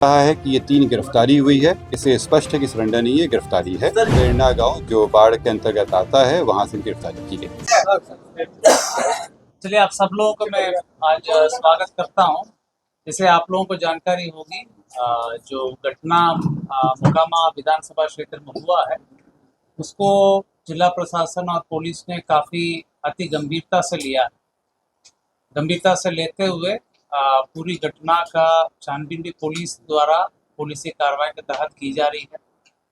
कहा है कि ये 3 गिरफ्तारी हुई है। इससे स्पष्ट है कि सरेंडर नहीं है, गिरफ्तारी है। बेरना गांव जो बाढ़ के अंतर्गत आता है, वहां से गिरफ्तारी की गई। चलिए, आप सब लोगों को मैं आज स्वागत करता हूं। जैसे आप लोगों को जानकारी होगी, जो घटना मोकामा विधानसभा क्षेत्र में हुआ है, उसको जिला प्रशासन और पुलिस ने काफ़ी अति गंभीरता से लिया। गंभीरता से लेते हुए पूरी घटना का छानबीन भी पुलिस द्वारा पुलिसी कार्रवाई के तहत की जा रही है।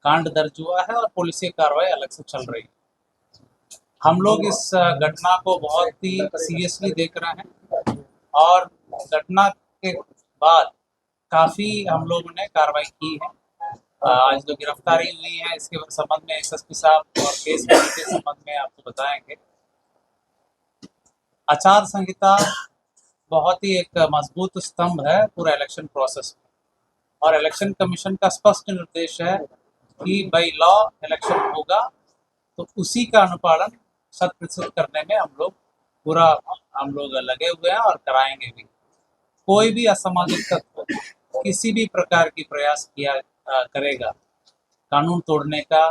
कांड दर्ज हुआ है और पुलिसी कार्रवाई अलग से चल रही है। हम लोग इस घटना को बहुत ही सीरियसली देख रहे हैं और घटना के बाद काफ़ी हम लोगों ने कार्रवाई की है। आज जो गिरफ्तारी हुई है, इसके संबंध में एसएसपी साहब और केस के संबंध में आपको बताएंगे। आचार संहिता बहुत ही एक मजबूत स्तंभ है पूरा इलेक्शन प्रोसेस में, और इलेक्शन कमीशन का स्पष्ट निर्देश है कि बाई लॉ इलेक्शन होगा तो उसी का अनुपालन 100% करने में हम लोग लगे हुए हैं और कराएंगे भी। कोई भी असामाजिक तत्व किसी भी प्रकार की प्रयास करेगा कानून तोड़ने का,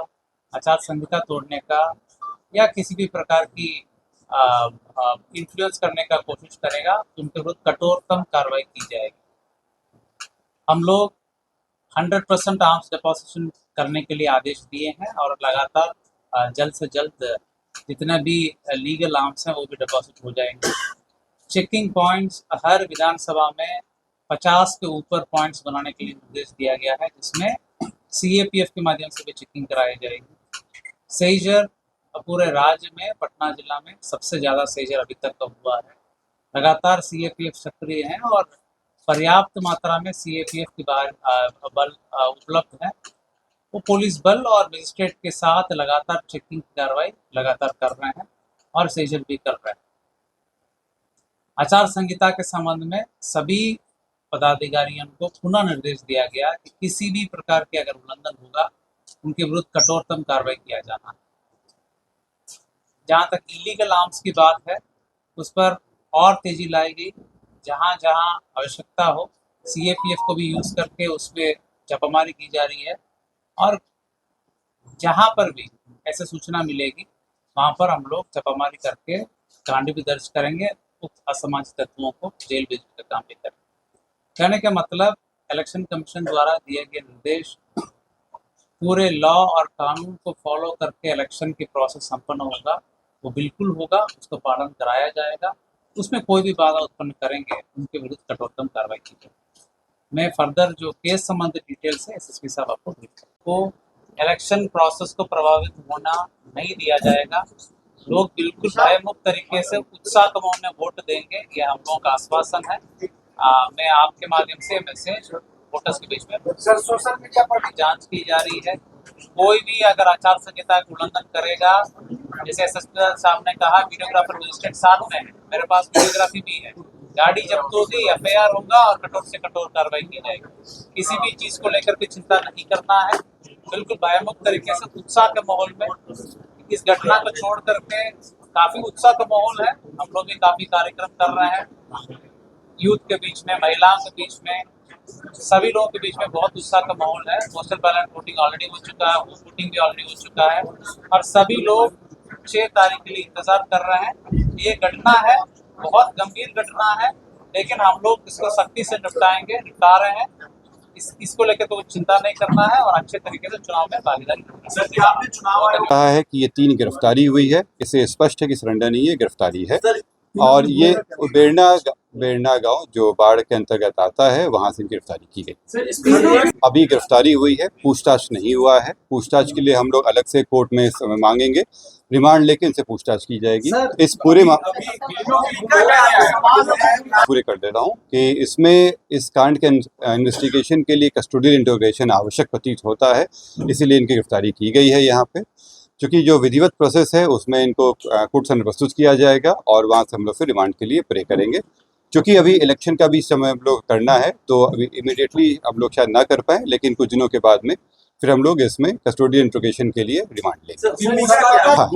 आचार संहिता तोड़ने का, या किसी भी प्रकार की इन्फ्लुएंस करने का कोशिश करेगा तो उनके विरुद्ध कठोरतम कार्रवाई की जाएगी। हम लोग 100% आर्म्स डिपोजिशन करने के लिए आदेश दिए हैं और लगातार जल्द से जल्द जितने भी लीगल आर्म्स हैं वो भी डिपॉजिट हो जाएंगे। चेकिंग पॉइंट्स हर विधानसभा में 50 के ऊपर पॉइंट्स बनाने के लिए निर्देश दिया गया है, जिसमें सीएपीएफ के माध्यम से भी चेकिंग कराई जाएगी। सेजर पूरे राज्य में पटना जिला में सबसे ज़्यादा सेजर अभी तक का हुआ है। लगातार सीएपीएफ सक्रिय हैं और पर्याप्त मात्रा में सीएपीएफ की बल उपलब्ध है। वो पुलिस बल और मजिस्ट्रेट के साथ लगातार चेकिंग की कार्रवाई लगातार कर रहे हैं और सेजर भी कर रहे हैं। आचार संहिता के संबंध में सभी पदाधिकारियों को पुनः निर्देश दिया गया कि किसी भी प्रकार के अगर उल्लंघन होगा उनके विरुद्ध कठोरतम कार्रवाई किया जाना है। जहाँ तक इलीगल आर्म्स की बात है, उस पर और तेजी लाई गई। जहाँ जहाँ आवश्यकता हो सीएपीएफ को भी यूज़ करके उसमें छापामारी की जा रही है, और जहाँ पर भी ऐसे सूचना मिलेगी वहाँ पर हम लोग छापामारी करके कांड भी दर्ज करेंगे, उक्त असामाजिक तत्वों को जेल भेजने का काम भी करेंगे। कहने का मतलब, इलेक्शन कमीशन द्वारा दिए गए निर्देश पूरे लॉ और कानून को फॉलो करके इलेक्शन की प्रोसेस संपन्न होगा, वो बिल्कुल होगा, उसका पालन कराया जाएगा। उसमें कोई भी बाधा उत्पन्न करेंगे उनके विरुद्ध कठोरतम कार्रवाई की जाएगी। मैं फर्दर जो केस संबंधित डिटेल्स है एसएसपी साहब आपको को इलेक्शन प्रोसेस को प्रभावित होना नहीं दिया जाएगा। लोग बिल्कुल भयमुक्त तरीके से उत्साह के माहौल में वोट देंगे, ये हम लोगों का आश्वासन है। मैं आपके माध्यम से मैसेज वोटर्स के बीच में सोशल मीडिया पर जांच की जा रही है। कोई भी अगर आचार संहिता का उल्लंघन करेगा, जैसे एसएसपी साहब ने कहा वीडियोग्राफर मजिस्ट्रेट साथ में, मेरे पास वीडियोग्राफी भी है, गाड़ी जब्त होगी, एफआईआर होगा और कठोर से कठोर कार्रवाई की जाएगी। किसी भी चीज को लेकर के चिंता नहीं करना है, बिल्कुल भयमुक्त तरीके से उत्साह के माहौल में इस घटना को छोड़ करके काफी उत्साह का माहौल है। हम लोग भी काफी कार्यक्रम कर रहे हैं, यूथ के बीच में, महिलाओं के बीच में, सभी लोगों के बीच में बहुत उत्साह का माहौल है। पोस्टल बैलेट वोटिंग ऑलरेडी हो चुका है, वोटिंग भी ऑलरेडी हो चुका है और सभी लोग 6 तारीख के लिए इंतजार कर रहे हैं। ये घटना है, बहुत गंभीर घटना है, लेकिन हम लोग इसको सख्ती से निपटा रहे हैं। इसको लेकर तो चिंता नहीं करना है और अच्छे तरीके से चुनाव में भागीदारी कहा है कि ये 3 गिरफ्तारी हुई है। इससे स्पष्ट है कि सरेंडर नहीं है, गिरफ्तारी है। और ये बेरना गांव जो बाढ़ के अंतर्गत आता है, वहां से गिरफ्तारी की गई। अभी गिरफ्तारी हुई है, पूछताछ नहीं हुआ है। पूछताछ के लिए हम लोग अलग से कोर्ट में समय मांगेंगे, रिमांड लेके इनसे पूछताछ की जाएगी। इस पूरे कर दे रहा हूँ कि इसमें इस कांड के इन्वेस्टिगेशन के लिए कस्टोडियल इंटरोगेशन आवश्यक प्रतीत होता है, इसीलिए इनकी गिरफ्तारी की गई है यहाँ पे। क्योंकि जो विधिवत प्रोसेस है उसमें इनको कोर्ट से प्रस्तुत किया जाएगा और वहाँ से हम लोग फिर रिमांड के लिए प्रे करेंगे। क्योंकि अभी इलेक्शन का भी समय हम लोग करना है, तो अभी इमीडिएटली हम लोग शायद ना कर पाए, लेकिन कुछ दिनों के बाद में फिर हम लोग इसमें कस्टोडियल इंट्रोगेशन के लिए रिमांड लेंगे। हाँ,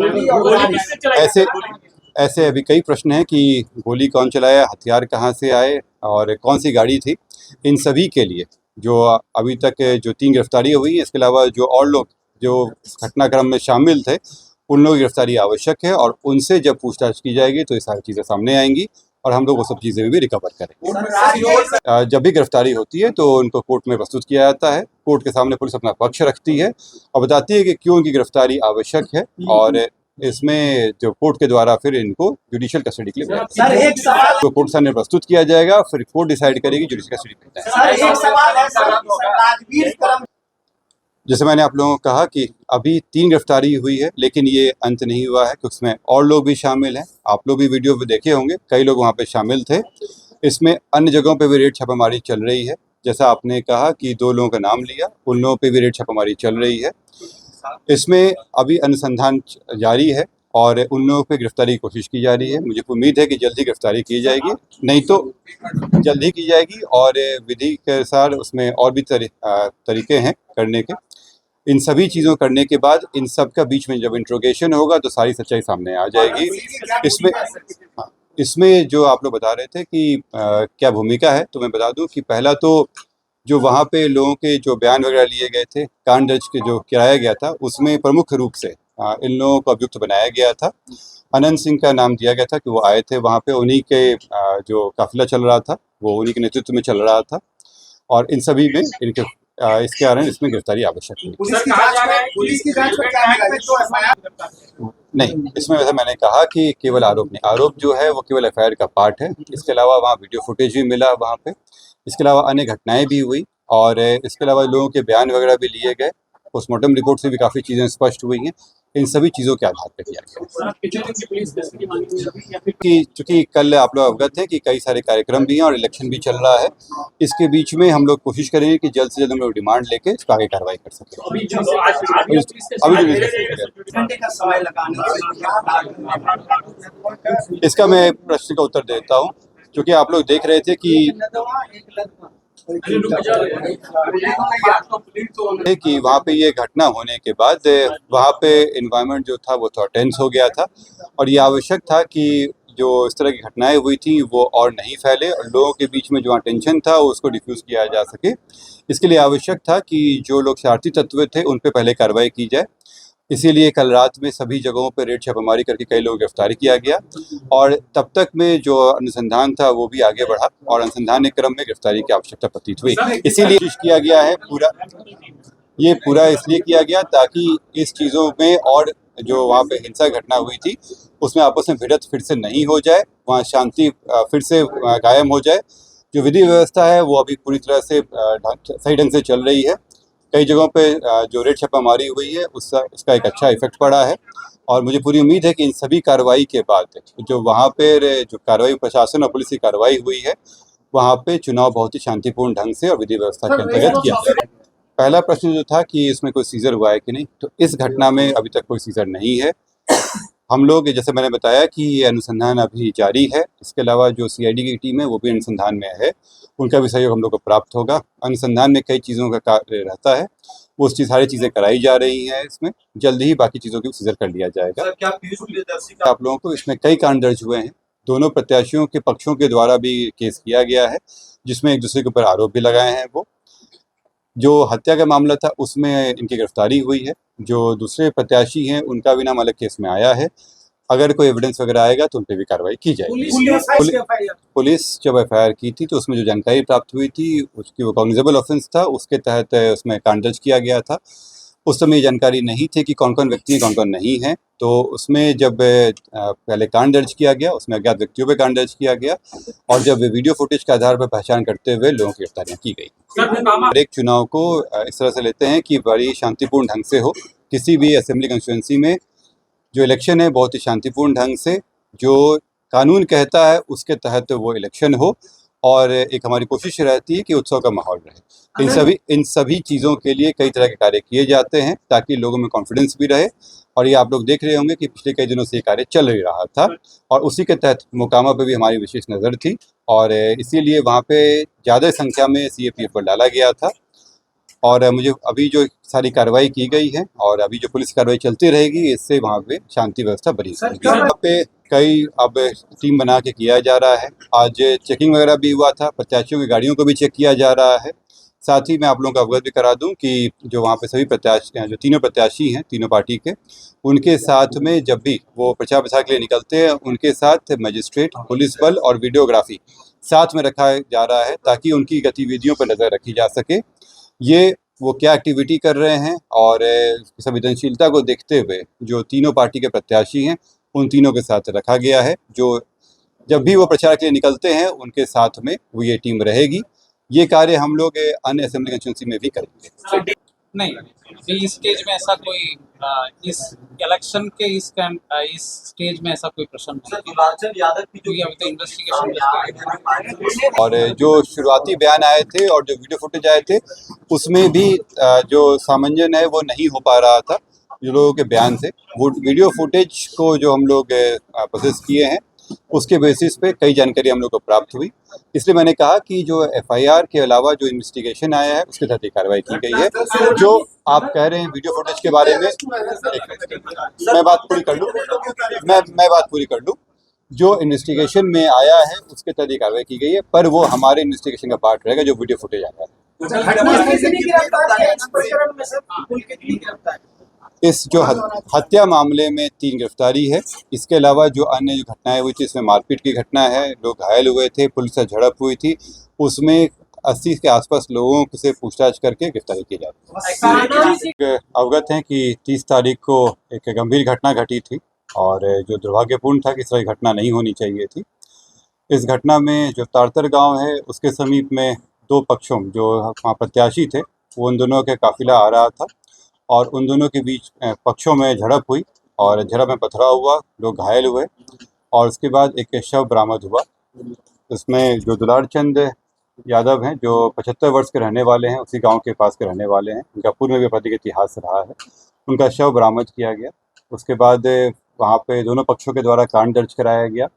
ऐसे अभी कई प्रश्न हैं कि गोली कौन चलाया, हथियार कहाँ से आए और कौन सी गाड़ी थी। इन सभी के लिए जो अभी तक जो 3 गिरफ्तारी हुई है, इसके अलावा जो और लोग जो घटनाक्रम में शामिल थे उन लोगों की गिरफ्तारी आवश्यक है, और उनसे जब पूछताछ की जाएगी तो ये सारी चीज़ें सामने आएंगी और हम लोग वो सब चीज़ें भी रिकवर करेंगे। जब भी गिरफ्तारी होती है तो उनको कोर्ट में प्रस्तुत किया जाता है। कोर्ट के सामने पुलिस अपना पक्ष रखती है और बताती है कि क्यों उनकी गिरफ्तारी आवश्यक है, और इसमें जो कोर्ट के द्वारा फिर इनको जुडिशियल कस्टडी के लिए सर एक सवाल तो कोर्ट सामने प्रस्तुत किया जाएगा, फिर कोर्ट डिसाइड करेगी जुडिशियल कस्टडी मिलता है। सर एक सवाल है सर राजवीर करम जैसे मैंने आप लोगों को कहा कि अभी 3 गिरफ्तारी हुई है, लेकिन ये अंत नहीं हुआ है, क्योंकि उसमें और लोग भी शामिल हैं। आप लोग भी वीडियो में देखे होंगे, कई लोग वहाँ पे शामिल थे। इसमें अन्य जगहों पे भी रेड छापामारी चल रही है। जैसा आपने कहा कि 2 लोगों का नाम लिया, उन लोगों पे भी रेड छापामारी चल रही है। इसमें अभी अनुसंधान जारी है और उन लोगों पे गिरफ्तारी की कोशिश की जा रही है। मुझे उम्मीद है कि जल्दी गिरफ्तारी की जाएगी, नहीं तो जल्दी की जाएगी, और विधि के अनुसार उसमें और भी तरीके हैं करने के। इन सभी चीज़ों करने के बाद इन सब का बीच में जब इंट्रोगेशन होगा तो सारी सच्चाई सामने आ जाएगी। इसमें जो आप लोग बता रहे थे कि क्या भूमिका है, तो मैं बता दूं कि पहला तो जो वहाँ पे लोगों के जो बयान वगैरह लिए गए थे, कांड दर्ज के जो कराया गया था, उसमें प्रमुख रूप से इन लोगों को अभियुक्त बनाया गया था। अनंत सिंह का नाम दिया गया था कि वो आए थे वहाँ पे, उन्हीं के जो काफिला चल रहा था वो उन्हीं के नेतृत्व में चल रहा था, और इन सभी में इनके इसके कारण इसमें गिरफ्तारी आवश्यक है। पुलिस की जांच में क्या मिला तो एफआईआर नहीं, इसमें वैसे मैंने कहा कि केवल आरोप नहीं, आरोप जो है वो केवल एफआईआर का पार्ट है। इसके अलावा वहाँ वीडियो फुटेज भी मिला वहाँ पे, इसके अलावा अन्य घटनाएं भी हुई, और इसके अलावा लोगों के बयान वगैरह भी लिए गए। पोस्टमार्टम रिपोर्ट से भी काफ़ी चीज़ें स्पष्ट हुई हैं। इन सभी चीज़ों के आधार पर किया गया कि चूँकि कल आप लोग अवगत हैं कि कई सारे कार्यक्रम भी हैं और इलेक्शन भी चल रहा है। इसके बीच में हम लोग कोशिश करेंगे कि जल्द से जल्द हम लोग डिमांड लेके इस पर आगे कार्रवाई कर सकें। घंटे का समय लगाने इसका मैं प्रश्न का उत्तर देता हूँ, क्योंकि आप लोग देख रहे थे कि वहाँ पे ये घटना होने के बाद वहाँ पे एनवायरनमेंट जो था वो थोड़ा टेंस हो गया था, और ये आवश्यक था कि जो इस तरह की घटनाएं हुई थी वो और नहीं फैले, और लोगों के बीच में जो टेंशन था उसको डिफ्यूज़ किया जा सके। इसके लिए आवश्यक था कि जो लोग शरारती तत्व थे उन पे पहले कार्रवाई की जाए। इसीलिए कल रात में सभी जगहों पर रेड छापामारी करके कई लोगों को गिरफ्तार किया गया, और तब तक में जो अनुसंधान था वो भी आगे बढ़ा, और अनुसंधान के क्रम में गिरफ्तारी की आवश्यकता प्रतीत हुई। इसीलिए कोशिश किया गया है पूरा इसलिए किया गया ताकि इस चीज़ों में और जो वहाँ पे हिंसा घटना हुई थी उसमें आपस में भिड़त फिर से नहीं हो जाए, वहाँ शांति फिर से कायम हो जाए। जो विधि व्यवस्था है वो अभी पूरी तरह से सही ढंग से चल रही है। कई जगहों पे जो रेड छापामारी हुई है उसका एक अच्छा इफेक्ट पड़ा है, और मुझे पूरी उम्मीद है कि इन सभी कार्रवाई के बाद जो वहाँ पे जो कार्रवाई प्रशासन और पुलिस की कार्रवाई हुई है वहाँ पे चुनाव बहुत ही शांतिपूर्ण ढंग से और विधि व्यवस्था के अंतर्गत किया गया। पहला प्रश्न जो था कि इसमें कोई सीजर हुआ है कि नहीं, तो इस घटना में अभी तक कोई सीजर नहीं है। हम लोग जैसे मैंने बताया कि ये अनुसंधान अभी जारी है। इसके अलावा जो सीआईडी की टीम है वो भी अनुसंधान में है, उनका भी सहयोग हम लोग को प्राप्त होगा। अनुसंधान में कई चीज़ों का कार्य रहता है, वो सारी चीज़ें कराई जा रही हैं। इसमें जल्दी ही बाकी चीज़ों की सीजर कर लिया जाएगा। सर, क्या पीयूष प्रियदर्शी का आप लोगों को इसमें कई कांड दर्ज हुए हैं, दोनों प्रत्याशियों के पक्षों के द्वारा भी केस किया गया है, जिसमें एक दूसरे के ऊपर आरोप भी लगाए हैं। वो जो हत्या का मामला था उसमें इनकी गिरफ्तारी हुई है। जो दूसरे प्रत्याशी हैं उनका भी नाम अलग केस में आया है। अगर कोई एविडेंस वगैरह आएगा तो उन पर भी कार्रवाई की जाएगी। पुलिस जब एफआईआर की थी तो उसमें जो जानकारी प्राप्त हुई थी उसकी वो कॉग्निजेबल ऑफेंस था, उसके तहत उसमें कांड दर्ज किया गया था। उस समय ये जानकारी नहीं थी कि कौन कौन व्यक्ति कौन कौन नहीं है, तो उसमें जब पहले कांड दर्ज किया गया उसमें अज्ञात व्यक्तियों पे कांड दर्ज किया गया, और जब वीडियो फुटेज के आधार पर पहचान करते हुए लोगों की गिरफ्तारियाँ की गई। हर एक चुनाव को इस तरह से लेते हैं कि बड़ी शांतिपूर्ण ढंग से हो। किसी भी असेंबली कंस्टिट्यूंसी में जो इलेक्शन है बहुत ही शांतिपूर्ण ढंग से, जो कानून कहता है उसके तहत वो इलेक्शन हो, और एक हमारी कोशिश रहती है कि उत्सव का माहौल रहे। इन सभी चीज़ों के लिए कई तरह के कार्य किए जाते हैं ताकि लोगों में कॉन्फिडेंस भी रहे, और ये आप लोग देख रहे होंगे कि पिछले कई दिनों से ये कार्य चल ही रहा था, और उसी के तहत मोकामा पे भी हमारी विशेष नज़र थी, और इसीलिए वहाँ पे ज़्यादा संख्या में सीएपीएफ पर डाला गया था। और मुझे अभी जो सारी कार्रवाई की गई है और अभी जो पुलिस कार्रवाई चलती रहेगी, इससे वहाँ पे शांति व्यवस्था बनी रहेगी। यहाँ पे कई अब टीम बना के किया जा रहा है। आज चेकिंग वगैरह भी हुआ था, प्रत्याशियों की गाड़ियों को भी चेक किया जा रहा है। साथ ही मैं आप लोगों को अवगत भी करा दूं कि जो वहाँ पे सभी प्रत्याशी जो तीनों प्रत्याशी हैं तीनों पार्टी के, उनके साथ में जब भी वो प्रचार प्रसार के लिए निकलते हैं उनके साथ मजिस्ट्रेट, पुलिस बल और वीडियोग्राफी साथ में रखा जा रहा है ताकि उनकी गतिविधियों पर नज़र रखी जा सके। ये वो क्या एक्टिविटी कर रहे हैं और संवेदनशीलता को देखते हुए जो तीनों पार्टी के प्रत्याशी हैं उन तीनों के साथ रखा गया है। जो जब भी वो प्रचार के लिए निकलते हैं उनके साथ में वो ये टीम रहेगी। ये कार्य हम लोग अन्य असेंबली कंस्टिट्यूंसी में भी करेंगे। नहीं, अभी इस स्टेज में ऐसा कोई इस इलेक्शन के इस स्टेज में ऐसा कोई प्रश्न नहीं है, क्योंकि अभी तो इन्वेस्टिगेशन और जो शुरुआती बयान आए थे और जो वीडियो फुटेज आए थे उसमें भी जो सामंजस्य है वो नहीं हो पा रहा था जो लोगों के बयान से। वो वीडियो फुटेज को जो हम लोग प्रोसेस किए हैं उसके बेसिस पे कई जानकारी हम लोग को प्राप्त हुई, इसलिए मैंने कहा कि जो एफआईआर के अलावा जो इन्वेस्टिगेशन आया है उसके तहत कार्रवाई की गई है। जो आप कह रहे हैं वीडियो फुटेज के बारे में, मैं बात पूरी कर लूँ, मैं बात पूरी कर लूँ। जो इन्वेस्टिगेशन में आया है उसके तहत कार्रवाई की गई है, पर वो हमारे इन्वेस्टिगेशन का पार्ट रहेगा जो वीडियो फुटेज आया है। इस जो हत्या मामले में 3 गिरफ्तारी है। इसके अलावा जो अन्य जो घटनाएं हुई थी, इसमें मारपीट की घटना है, लोग घायल हुए थे, पुलिस से झड़प हुई थी, उसमें 80 के आसपास लोगों से पूछताछ करके गिरफ्तारी की जाती है। अवगत हैं कि 30 तारीख को एक गंभीर घटना घटी थी और जो दुर्भाग्यपूर्ण था कि इस तरह की घटना नहीं होनी चाहिए थी। इस घटना में जो तारतर गांव है उसके समीप में 2 पक्षों जो वहाँ प्रत्याशी थे वो उन दोनों के काफिला आ रहा था और उन दोनों के बीच पक्षों में झड़प हुई और झड़प में पथराव हुआ, लोग घायल हुए और उसके बाद एक शव बरामद हुआ। इसमें जो दुलार चंद यादव हैं जो 75 वर्ष के रहने वाले हैं, उसी गांव के पास के रहने वाले हैं, उनका पूर्व में भी आपराधिक इतिहास रहा है, उनका शव बरामद किया गया। उसके बाद वहाँ पे दोनों पक्षों के द्वारा कांड दर्ज कराया गया।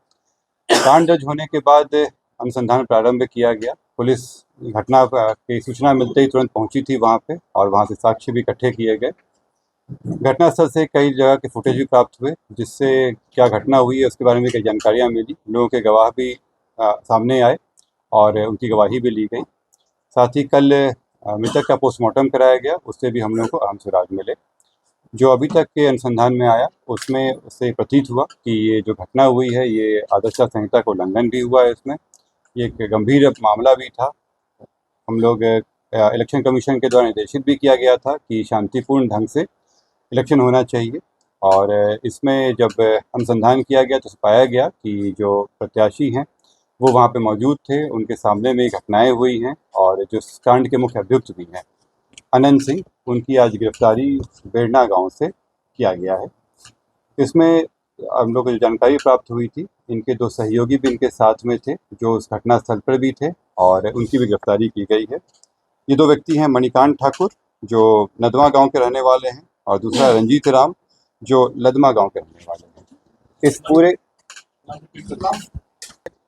कांड दर्ज होने के बाद अनुसंधान प्रारंभ किया गया। पुलिस घटना की सूचना मिलते ही तुरंत पहुंची थी वहां पे और वहां से साक्ष्य भी इकट्ठे किए गए। घटनास्थल से कई जगह के फुटेज भी प्राप्त हुए जिससे क्या घटना हुई है उसके बारे में कई जानकारियां मिली। लोगों के गवाह भी सामने आए और उनकी गवाही भी ली गई। साथ ही कल मृतक का पोस्टमार्टम कराया गया, उससे भी हम लोगों को अहम सुराग मिले। जो अभी तक के अनुसंधान में आया उसमें उससे प्रतीत हुआ कि ये जो घटना हुई है ये आदर्श संहिता का उल्लंघन भी हुआ है। इसमें ये एक गंभीर मामला भी था। हम लोग इलेक्शन कमीशन के द्वारा निर्देशित भी किया गया था कि शांतिपूर्ण ढंग से इलेक्शन होना चाहिए और इसमें जब अनुसंधान किया गया तो पाया गया कि जो प्रत्याशी हैं वो वहाँ पे मौजूद थे, उनके सामने में घटनाएं हुई हैं और जो कांड के मुख्य अभियुक्त भी हैं अनंत सिंह, उनकी आज गिरफ्तारी बेड़ना गांव से किया गया है। इसमें हम लोग को जो जानकारी प्राप्त हुई थी, इनके 2 सहयोगी भी इनके साथ में थे जो उस घटना स्थल पर भी थे और उनकी भी गिरफ्तारी की गई है। ये 2 व्यक्ति हैं मणिकांत ठाकुर जो नदवा गांव के रहने वाले हैं और दूसरा रंजीत राम जो लदमा गांव के रहने वाले हैं। इस पूरे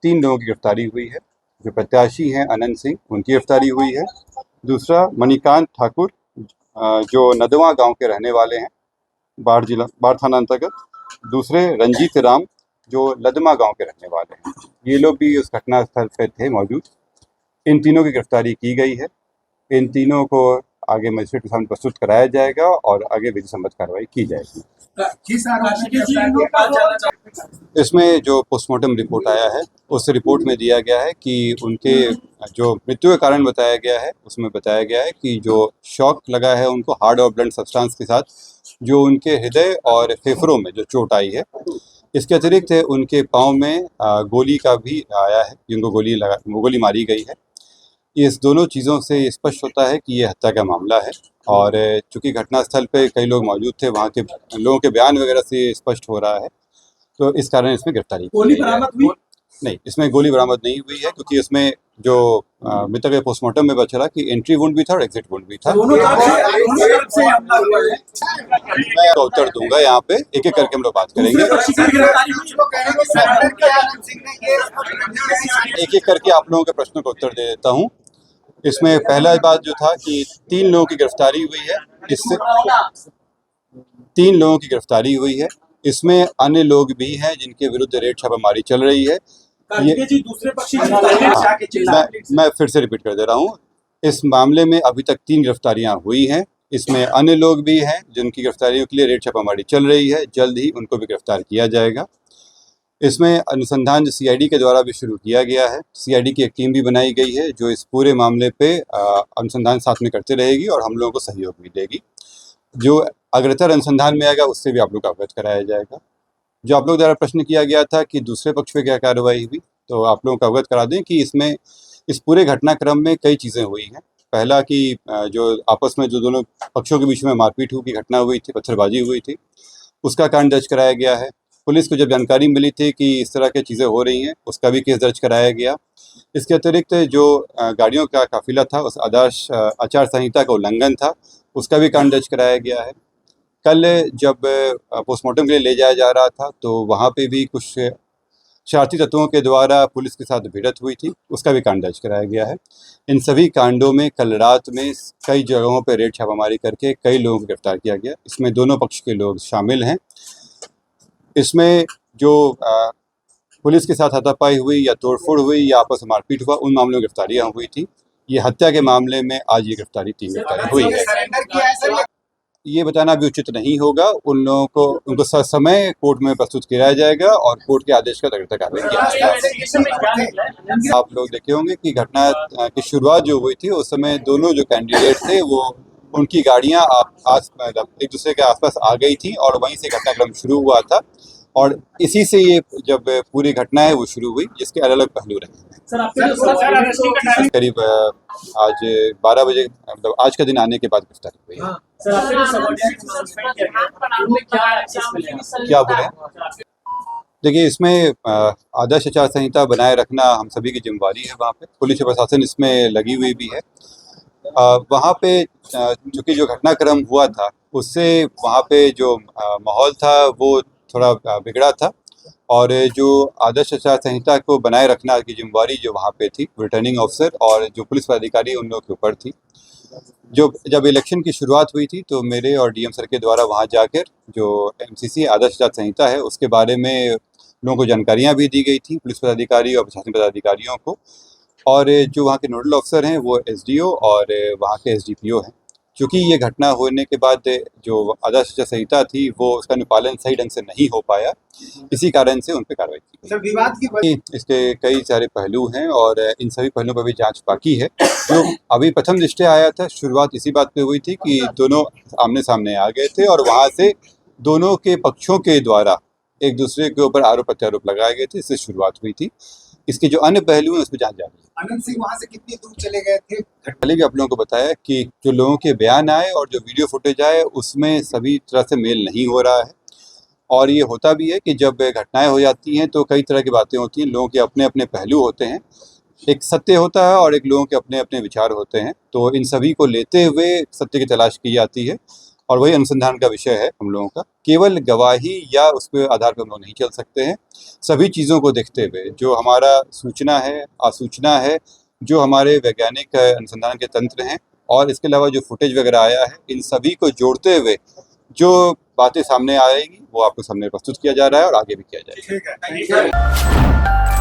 3 लोगों की गिरफ्तारी हुई है। जो प्रत्याशी हैं अनंत सिंह, उनकी गिरफ्तारी हुई है। दूसरा मणिकांत ठाकुर जो नदवा गांव के रहने वाले हैं, बाढ़ थाना अंतर्गत। दूसरे रंजीत राम जो लदमा गांव के रहने वाले हैं, ये लोग भी उस घटना स्थल पर थे मौजूद। इन तीनों की गिरफ्तारी की गई है। इन तीनों को आगे मजिस्ट्रेट के सामने प्रस्तुत कराया जाएगा और आगे विधि सम्मत कार्रवाई की जाएगी। इसमें जो पोस्टमार्टम रिपोर्ट आया है उस रिपोर्ट में दिया गया है कि उनके जो मृत्यु का कारण बताया गया है उसमें बताया गया है कि जो शॉक लगा है उनको हार्ड और ब्लंट सब्सटेंस के साथ, जो उनके हृदय और फेफड़ों में जो चोट आई है। इसके अतिरिक्त उनके पाँव में गोली का भी आया है, जिनको गोली मारी गई है। इस दोनों चीज़ों से स्पष्ट होता है कि ये हत्या का मामला है और चूंकि घटनास्थल पे कई लोग मौजूद थे, वहाँ के लोगों के बयान वगैरह से स्पष्ट हो रहा है, तो इस कारण इसमें गिरफ्तारी गोली बरामद हुई? नहीं, इसमें गोली बरामद नहीं हुई है क्योंकि इसमें जो मृतक के पोस्टमार्टम में बचा रहा कि एंट्री वुंड भी था और एग्जिट वुंड भी था। मैं उत्तर दूंगा यहाँ पे, एक एक करके हम लोग बात करेंगे। एक एक करके आप लोगों के प्रश्नों का उत्तर दे देता हूँ। इसमें पहला बात जो था कि 3 लोगों की गिरफ्तारी हुई है। इससे 3 लोगों की गिरफ्तारी हुई है। इसमें अन्य लोग भी हैं जिनके विरुद्ध रेड छापामारी चल रही है। ये दूसरे पक्ष मैं फिर से रिपीट कर दे रहा हूँ। इस मामले में अभी तक 3 गिरफ्तारियां हुई हैं। इसमें अन्य लोग भी हैं जिनकी गिरफ्तारियों के लिए रेड छापामारी चल रही है। जल्द ही उनको भी गिरफ्तार किया जाएगा। इसमें अनुसंधान जो सीआईडी के द्वारा भी शुरू किया गया है। सीआईडी की एक टीम भी बनाई गई है जो इस पूरे मामले पे अनुसंधान साथ में करते रहेगी और हम लोगों को सहयोग भी देगी। जो अग्रतर अनुसंधान में आएगा उससे भी आप लोग को अवगत कराया जाएगा। जो आप लोग द्वारा प्रश्न किया गया था कि दूसरे पक्ष पे क्या कार्रवाई हुई, तो आप लोगों को अवगत करा दें कि इसमें इस पूरे घटनाक्रम में कई चीज़ें हुई हैं। पहला कि जो आपस में जो दोनों पक्षों के बीच में मारपीट की घटना हुई थी, पत्थरबाजी हुई थी, उसका कांड दर्ज कराया गया है। पुलिस को जब जानकारी मिली थी कि इस तरह की चीज़ें हो रही हैं, उसका भी केस दर्ज कराया गया। इसके अतिरिक्त जो गाड़ियों का काफिला था, उस आदर्श आचार संहिता का उल्लंघन था, उसका भी कांड दर्ज कराया गया है। कल जब पोस्टमार्टम के लिए ले जाया जा रहा था तो वहाँ पे भी कुछ शरारती तत्वों के द्वारा पुलिस के साथ भिड़ंत हुई थी, उसका भी कांड दर्ज कराया गया है। इन सभी कांडों में कल रात में कई जगहों पर रेड छापामारी करके कई लोगों को गिरफ्तार किया गया। इसमें दोनों पक्ष के लोग शामिल हैं। इसमें जो पुलिस के साथ हाथापाई हुई या तोड़फोड़ हुई या आपस में मारपीट हुआ, उन मामलों में गिरफ्तारियाँ हुई थी। ये हत्या के मामले में आज ये गिरफ्तारी 3 गिरफ्तारी हुई है। सरेंडर किया है सर। ये बताना भी उचित नहीं होगा। उन लोगों को उनको समय कोर्ट में प्रस्तुत किया जाएगा और कोर्ट के आदेश का तक कार्रवाई किया जाएगा। आप लोग देखे होंगे कि घटना की शुरुआत जो हुई थी उस समय दोनों जो कैंडिडेट थे वो उनकी गाड़ियां मतलब एक दूसरे के आसपास आ गई थी और वहीं से घटनाक्रम शुरू हुआ था और इसी से ये जब पूरी घटना है वो शुरू हुई, जिसके अलग अलग पहलू रहे। करीब आज 12 बजे मतलब आज का दिन आने के बाद गिरफ्तारी हुई है। क्या बोले? देखिए, इसमें आदर्श आचार संहिता बनाए रखना हम सभी की जिम्मेवारी है। वहाँ पे पुलिस प्रशासन इसमें लगी हुई भी है। वहाँ पे चूँकि जो घटनाक्रम हुआ था उससे वहाँ पे जो माहौल था वो थोड़ा बिगड़ा था और जो आदर्श आचार संहिता को बनाए रखना की जिम्मेवारी जो वहाँ पे थी रिटर्निंग ऑफिसर और जो पुलिस पदाधिकारी उन लोगों के ऊपर थी। जब इलेक्शन की शुरुआत हुई थी तो मेरे और डीएम सर के द्वारा वहाँ जाकर जो एमसीसी आदर्श आचार संहिता है उसके बारे में लोगों को जानकारियाँ भी दी गई थी, पुलिस पदाधिकारी और प्रशासन पदाधिकारियों को। और जो वहाँ के नोडल ऑफिसर हैं वो एसडीओ और वहाँ के एसडीपीओ हैं। चूँकि ये घटना होने के बाद जो आदर्श आचार संहिता थी वो उसका अनुपालन सही ढंग से नहीं हो पाया, इसी कारण से उन पर कार्रवाई की सर विवाद की इसके कई सारे पहलू हैं और इन सभी पहलुओं पर भी जांच बाकी है। जो अभी प्रथम दृष्टया आया था, शुरुआत इसी बात पे हुई थी कि दोनों आमने सामने आ गए थे और वहाँ से दोनों के पक्षों के द्वारा एक दूसरे के ऊपर आरोप प्रत्यारोप लगाए गए थे, इससे शुरुआत हुई थी। इसके जो अन्य पहलू हैं उस पर जांच जारी है। आनंद सिंह वहाँ से कितनी दूर चले गए थे? पहले भी आप लोगों को बताया कि जो लोगों के बयान आए और जो वीडियो फुटेज आए उसमें सभी तरह से मेल नहीं हो रहा है। और ये होता भी है कि जब घटनाएं हो जाती हैं तो कई तरह की बातें होती हैं, लोगों के अपने अपने पहलू होते हैं, एक सत्य होता है और एक लोगों के अपने अपने विचार होते हैं। तो इन सभी को लेते हुए सत्य की तलाश की जाती है और वही अनुसंधान का विषय है हम लोगों का। केवल गवाही या उस पर आधार पर हम लोग नहीं चल सकते हैं। सभी चीज़ों को देखते हुए जो हमारा सूचना है, आसूचना है, जो हमारे वैज्ञानिक अनुसंधान के तंत्र हैं और इसके अलावा जो फुटेज वगैरह आया है, इन सभी को जोड़ते हुए जो बातें सामने आएगी वो आपको सामने प्रस्तुत किया जा रहा है और आगे भी किया जाएगा। ठीक है।